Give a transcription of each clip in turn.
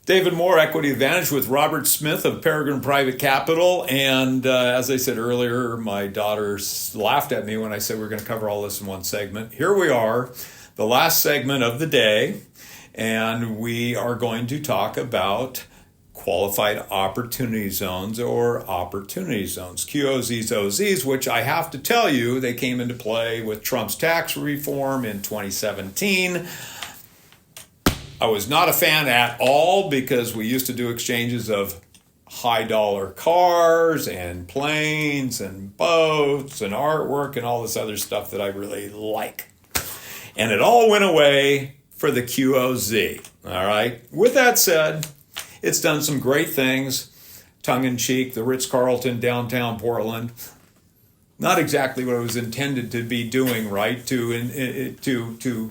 David Moore, Equity Advantage with Robert Smith of Peregrine Private Capital. And as I said earlier, my daughters laughed at me when I said we're going to cover all this in one segment. Here we are, the last segment of the day, and we are going to talk about qualified opportunity zones or opportunity zones, QOZs, OZs, which I have to tell you, they came into play with Trump's tax reform in 2017. I was not a fan at all because we used to do exchanges of high dollar cars and planes and boats and artwork and all this other stuff that I really like. And it all went away for the QOZ. All right. With that said, it's done some great things. Tongue in cheek, the Ritz-Carlton downtown Portland. Not exactly what it was intended to be doing, right? To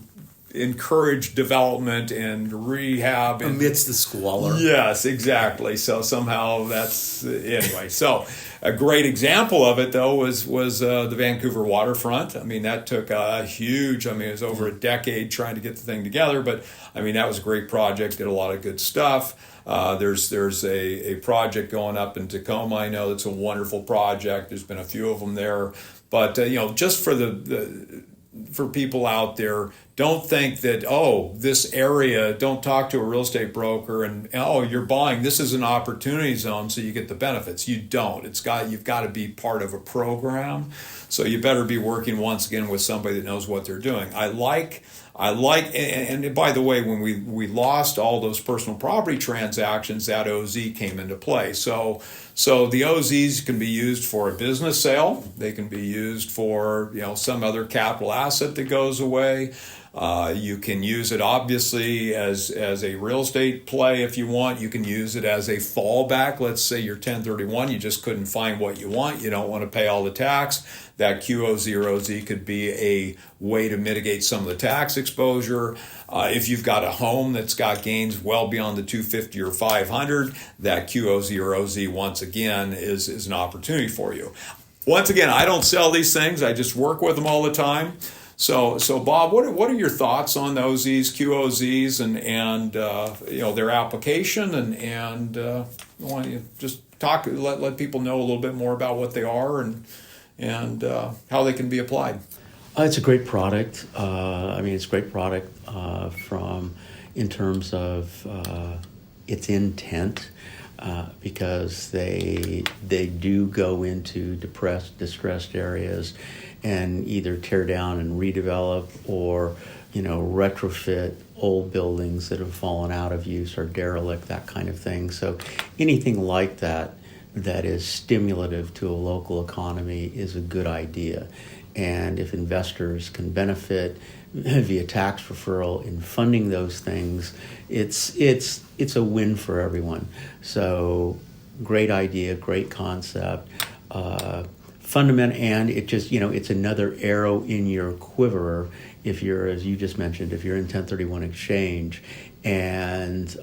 encourage development and rehab amidst the squalor. Yes, exactly. So somehow that's anyway. So a great example of it though was the Vancouver waterfront. I mean, that took a huge. I mean, it was over a decade trying to get the thing together, but I mean that was a great project. Did a lot of good stuff. There's a project going up in Tacoma. I know it's a wonderful project. There's been a few of them there, but just for people out there, don't think that, this area, don't talk to a real estate broker and, you're buying, this is an opportunity zone so you get the benefits. You don't. You've got to be part of a program. So you better be working once again with somebody that knows what they're doing. I like, and by the way, when we lost all those personal property transactions, that OZ came into play. So the OZs can be used for a business sale. They can be used for, some other capital asset that goes away. You can use it obviously as a real estate play if you want. You can use it as a fallback. Let's say you're 1031, you just couldn't find what you want. You don't want to pay all the tax. That QOZ or OZ could be a way to mitigate some of the tax exposure. If you've got a home that's got gains well beyond the 250 or 500, that QOZ or OZ once again is an opportunity for you. Once again, I don't sell these things. I just work with them all the time. So Bob, what are your thoughts on those QOZs and their application and why don't you just let people know a little bit more about what they are and how they can be applied? It's a great product. It's a great product in terms of its intent. Because they do go into distressed areas and either tear down and redevelop or retrofit old buildings that have fallen out of use or derelict, that kind of thing. So anything like that is stimulative to a local economy is a good idea. And if investors can benefit via tax referral in funding those things, it's a win for everyone. So great idea, great concept, fundamental, and it just it's another arrow in your quiver. If you're, as you just mentioned, if you're in 1031 exchange and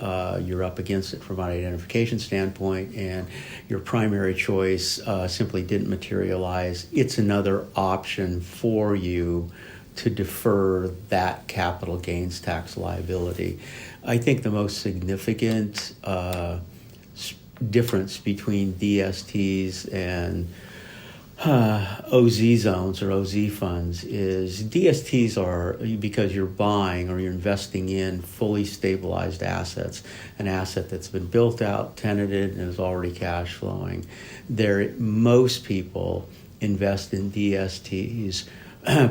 you're up against it from an identification standpoint and your primary choice simply didn't materialize, it's another option for you to defer that capital gains tax liability. I think the most significant difference between DSTs and OZ zones or OZ funds is DSTs are because you're buying or you're investing in fully stabilized assets, an asset that's been built out, tenanted, and is already cash flowing. Most people invest in DSTs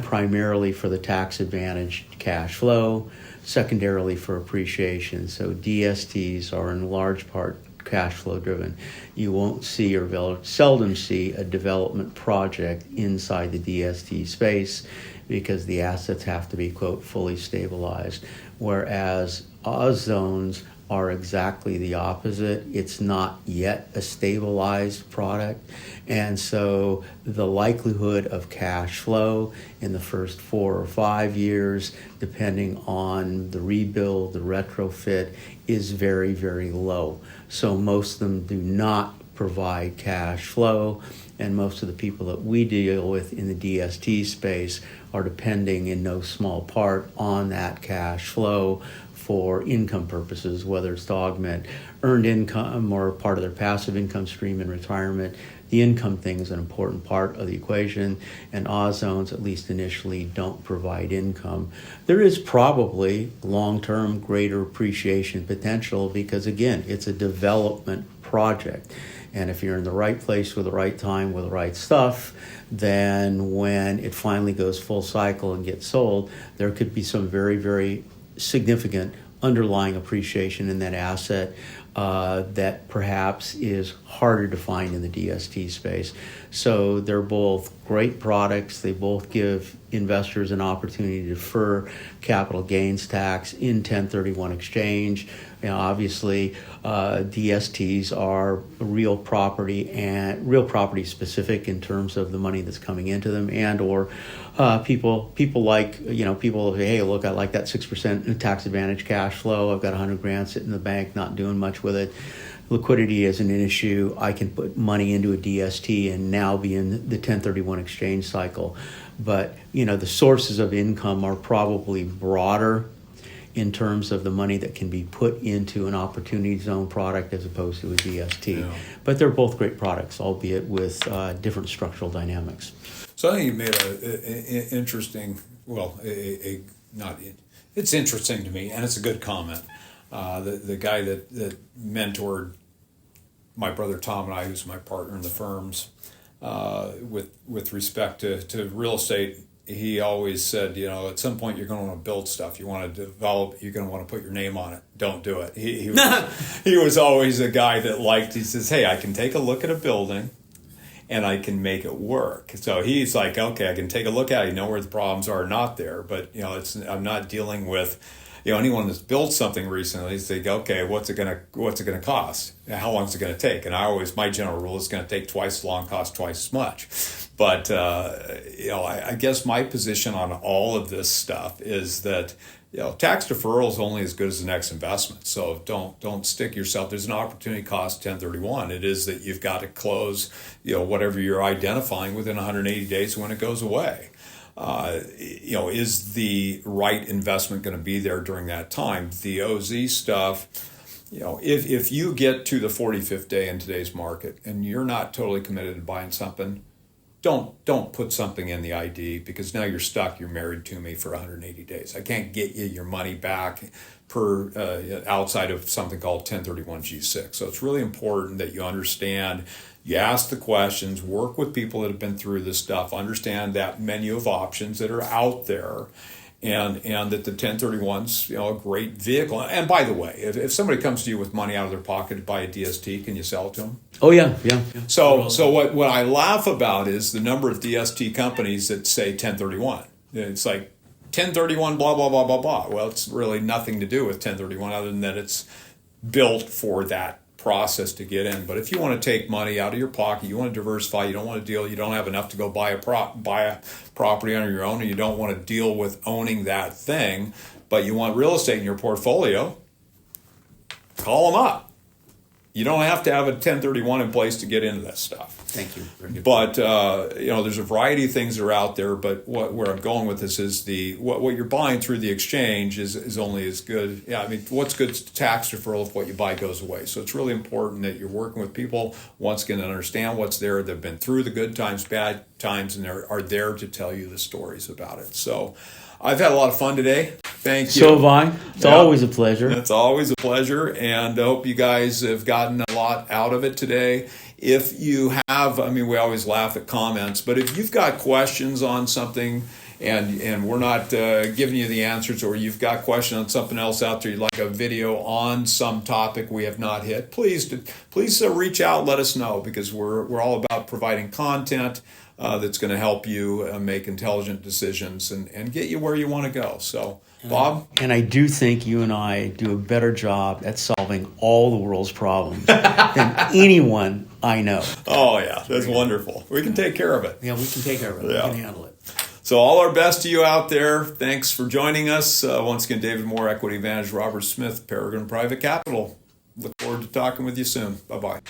primarily for the tax advantage cash flow, secondarily for appreciation. So DSTs are in large part cash flow driven. You won't see or seldom see a development project inside the DST space because the assets have to be, quote, fully stabilized. Whereas OZ zones are exactly the opposite. It's not yet a stabilized product. And so the likelihood of cash flow in the first 4 or 5 years, depending on the rebuild, the retrofit, is very, very low. So most of them do not provide cash flow. And most of the people that we deal with in the DST space are depending in no small part on that cash flow for income purposes, whether it's to augment earned income or part of their passive income stream in retirement. The income thing is an important part of the equation, and zones, at least initially, don't provide income. There is probably long-term greater appreciation potential because, again, it's a development project. And if you're in the right place with the right time with the right stuff, then when it finally goes full cycle and gets sold, there could be some very, very significant underlying appreciation in that asset that perhaps is harder to find in the DST space. So they're both great products. They both give investors an opportunity to defer capital gains tax in 1031 exchange. You know, obviously, DSTs are real property and real property specific in terms of the money that's coming into them, and or people like, you know, people say, hey, look, I like that 6% tax advantage cash flow. I've got $100,000 sitting in the bank, not doing much with it. Liquidity isn't an issue. I can put money into a DST and now be in the 1031 exchange cycle. But, you know, the sources of income are probably broader in terms of the money that can be put into an opportunity zone product as opposed to a DST. Yeah. But they're both great products, albeit with different structural dynamics. So I think you made an interesting, it's interesting to me, and it's a good comment. The guy that mentored my brother Tom and I, who's my partner in the firms, with respect to real estate, he always said, you know, at some point you're going to want to build stuff. You want to develop. You're going to want to put your name on it. Don't do it. He was always a guy that liked. He says, hey, I can take a look at a building, and I can make it work. So he's like, okay, I can take a look at it. You know where the problems are not there, but you know, I'm not dealing with, you know, anyone that's built something recently. They go, okay, what's it gonna cost? How long is it gonna take? And my general rule is going to take twice as long, cost twice as much. But you know, I guess my position on all of this stuff is that, you know, tax deferral is only as good as the next investment. So don't stick yourself. There's an opportunity cost 1031. It is that you've got to close, you know, whatever you're identifying within 180 days when it goes away. You know, is the right investment going to be there during that time? The OZ stuff, you know, if you get to the 45th day in today's market and you're not totally committed to buying something, don't put something in the ID, because now you're stuck. You're married to me for 180 days. I can't get you your money back outside of something called 1031 G6. So it's really important that you understand. You ask the questions, work with people that have been through this stuff, understand that menu of options that are out there, and that the 1031's, you know, a great vehicle. And by the way, if somebody comes to you with money out of their pocket to buy a DST, can you sell it to them? Oh yeah. So what I laugh about is the number of DST companies that say 1031. It's like 1031 blah blah blah blah blah. Well, it's really nothing to do with 1031 other than that it's built for that process to get in. But if you want to take money out of your pocket, you want to diversify, you don't want to deal, you don't have enough to go buy a property on your own, and you don't want to deal with owning that thing, but you want real estate in your portfolio, call them up. You don't have to have a 1031 in place to get into that stuff. Thank you. Very good. But you know, there's a variety of things that are out there. But where I'm going with this is what you're buying through the exchange is only as good. Yeah, I mean, what's good tax deferral if what you buy goes away. So it's really important that you're working with people once again to understand what's there. They've been through the good times, bad times, and are there to tell you the stories about it. So I've had a lot of fun today. Thank you. So have I. It's always a pleasure. It's always a pleasure, and I hope you guys have gotten a lot out of it today. If you have, I mean, we always laugh at comments, but if you've got questions on something and we're not giving you the answers, or you've got questions on something else out there, you'd like a video on some topic we have not hit, please reach out, let us know, because we're all about providing content that's going to help you make intelligent decisions and get you where you want to go. So, Bob? And I do think you and I do a better job at solving all the world's problems than anyone I know. Oh, yeah, that's wonderful. We can take care of it. Yeah, we can take care of it. Yeah. We can handle it. So all our best to you out there. Thanks for joining us. Once again, David Moore, Equity Advantage, Robert Smith, Peregrine Private Capital. Look forward to talking with you soon. Bye-bye.